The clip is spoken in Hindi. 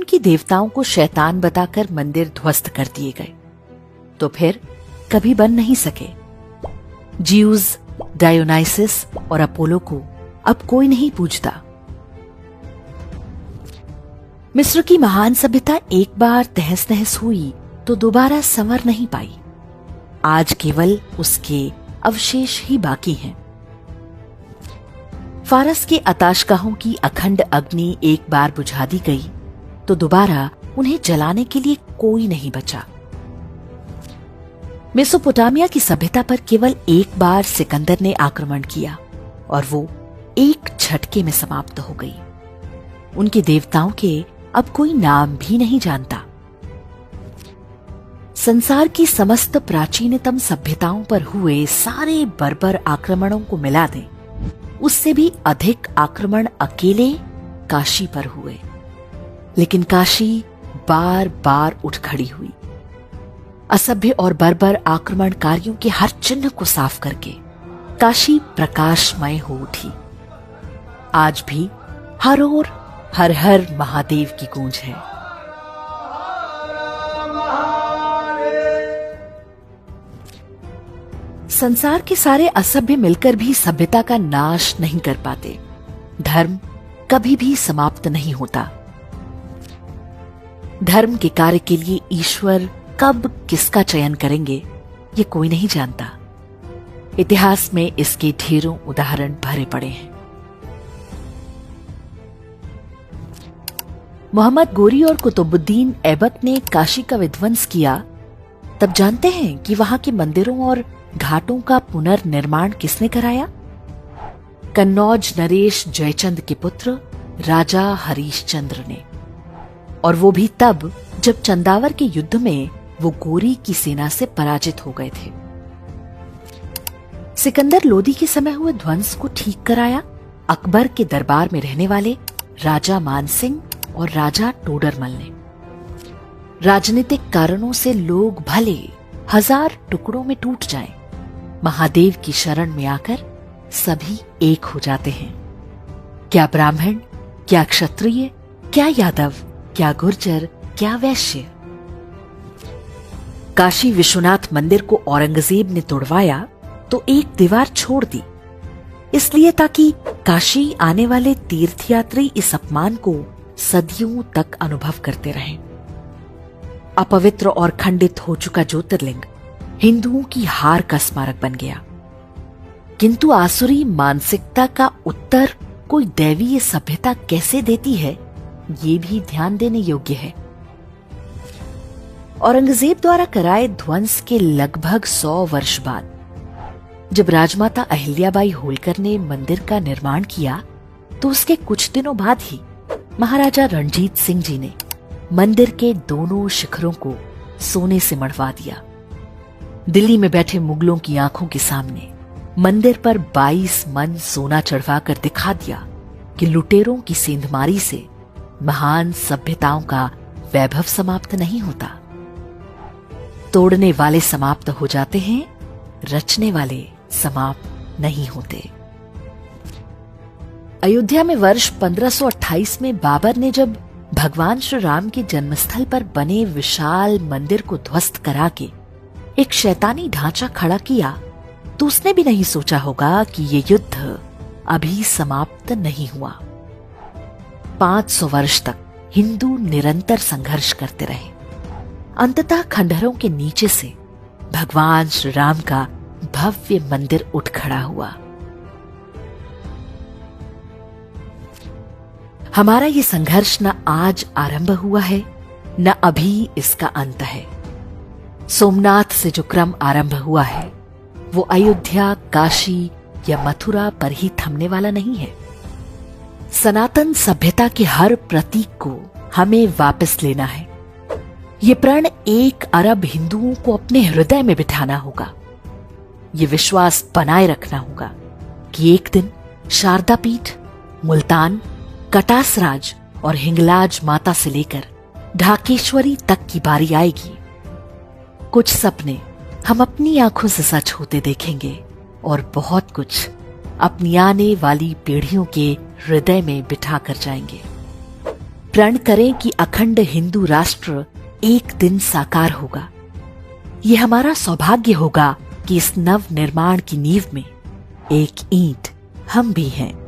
की देवताओं को शैतान बताकर मंदिर ध्वस्त कर दिए गए, तो फिर कभी बन नहीं सके। ज्यूज, डायोनाइसिस और अपोलो को अब कोई नहीं पूजता। मिस्र की महान सभ्यता एक बार तहस नहस हुई तो दोबारा संवर नहीं पाई। आज केवल उसके अवशेष ही बाकी हैं। फारस के आताशगाहों की अखंड अग्नि एक बार बुझा दी गई तो दोबारा उन्हें जलाने के लिए कोई नहीं बचा। मेसोपोटामिया की सभ्यता पर केवल एक बार सिकंदर ने आक्रमण किया और वो एक झटके में समाप्त हो गई। उनके देवताओं के अब कोई नाम भी नहीं जानता। संसार की समस्त प्राचीनतम सभ्यताओं पर हुए सारे बर्बर आक्रमणों को मिला दें, उससे भी अधिक आक्रमण अकेले काशी पर हुए। लेकिन काशी बार बार उठ खड़ी हुई। असभ्य और बर्बर आक्रमणकारियों के हर चिन्ह को साफ करके काशी प्रकाशमय हो उठी। आज भी हर ओर हर हर महादेव की गूंज है। संसार के सारे असभ्य मिलकर भी सभ्यता का नाश नहीं कर पाते। धर्म कभी भी समाप्त नहीं होता। धर्म के कार्य के लिए ईश्वर कब किसका चयन करेंगे ये कोई नहीं जानता। इतिहास में इसके ढेरों उदाहरण भरे पड़े हैं। मोहम्मद गोरी और कुतुबुद्दीन ऐबक ने काशी का विध्वंस किया, तब जानते हैं कि वहां के मंदिरों और घाटों का पुनर्निर्माण किसने कराया? कन्नौज नरेश जयचंद के पुत्र राजा हरीशचंद्र ने। और वो भी तब जब चंदावर के युद्ध में वो गोरी की सेना से पराजित हो गए थे। सिकंदर लोदी के समय हुए ध्वंस को ठीक कराया अकबर के दरबार में रहने वाले राजा मानसिंह और राजा टोडरमल ने। राजनीतिक कारणों से लोग भले 1000 टुकड़ों में टूट जाएं, महादेव की शरण में आकर सभी एक हो जाते हैं। क्या ब्राह्मण, क्या क्षत्रिय, क्या यादव, क्या गुर्जर, क्या वैश्य। काशी विश्वनाथ मंदिर को औरंगजेब ने तोड़वाया तो एक दीवार छोड़ दी, इसलिए ताकि काशी आने वाले तीर्थयात्री इस अपमान को सदियों तक अनुभव करते रहें। अपवित्र और खंडित हो चुका ज्योतिर्लिंग हिंदुओं की हार का स्मारक बन गया। किंतु आसुरी मानसिकता का उत्तर कोई दैवीय सभ्यता कैसे देती है, ये भी ध्यान देने योग्य है। औरंगजेब द्वारा कराए ध्वंस के लगभग 100 वर्ष बाद जब राजमाता अहिल्याबाई होलकर ने मंदिर का निर्माण किया तो उसके कुछ दिनों बाद ही महाराजा रणजीत सिंह जी ने मंदिर के दोनों शिखरों को सोने से मढ़वा दिया। दिल्ली में बैठे मुगलों की आंखों के सामने मंदिर पर 22 मन सोना चढ़वाकर दिखा दिया कि लुटेरों की सेंधमारी से महान सभ्यताओं का वैभव समाप्त नहीं होता। तोड़ने वाले समाप्त हो जाते हैं, रचने वाले समाप्त नहीं होते। अयोध्या में वर्ष 1528 में बाबर ने जब भगवान श्री राम के जन्मस्थल पर बने विशाल मंदिर को ध्वस्त करा के एक शैतानी ढांचा खड़ा किया तो उसने भी नहीं सोचा होगा कि ये युद्ध अभी समाप्त नहीं हुआ। 500 वर्ष तक हिंदू निरंतर संघर्ष करते रहे। अंततः खंडहरों के नीचे से भगवान श्री राम का भव्य मंदिर उठ खड़ा हुआ। हमारा ये संघर्ष न आज आरंभ हुआ है, न अभी इसका अंत है। सोमनाथ से जो क्रम आरंभ हुआ है वो अयोध्या, काशी या मथुरा पर ही थमने वाला नहीं है। सनातन सभ्यता के हर प्रतीक को हमें वापस लेना है। ये प्रण 1 अरब हिंदुओं को अपने हृदय में बिठाना होगा। ये विश्वास बनाए रखना होगा कि एक दिन शारदा पीठ, मुल्तान, कटासराज और हिंगलाज माता से लेकर ढाकेश्वरी तक की बारी आएगी। कुछ सपने हम अपनी आंखों से सच होते देखेंगे और बहुत कुछ अपनी आने वाली पीढ़ियों के हृदय में बिठा कर जाएंगे। प्रण करें कि अखंड हिंदू राष्ट्र एक दिन साकार होगा। यह हमारा सौभाग्य होगा कि इस नव निर्माण की नींव में एक ईंट हम भी हैं।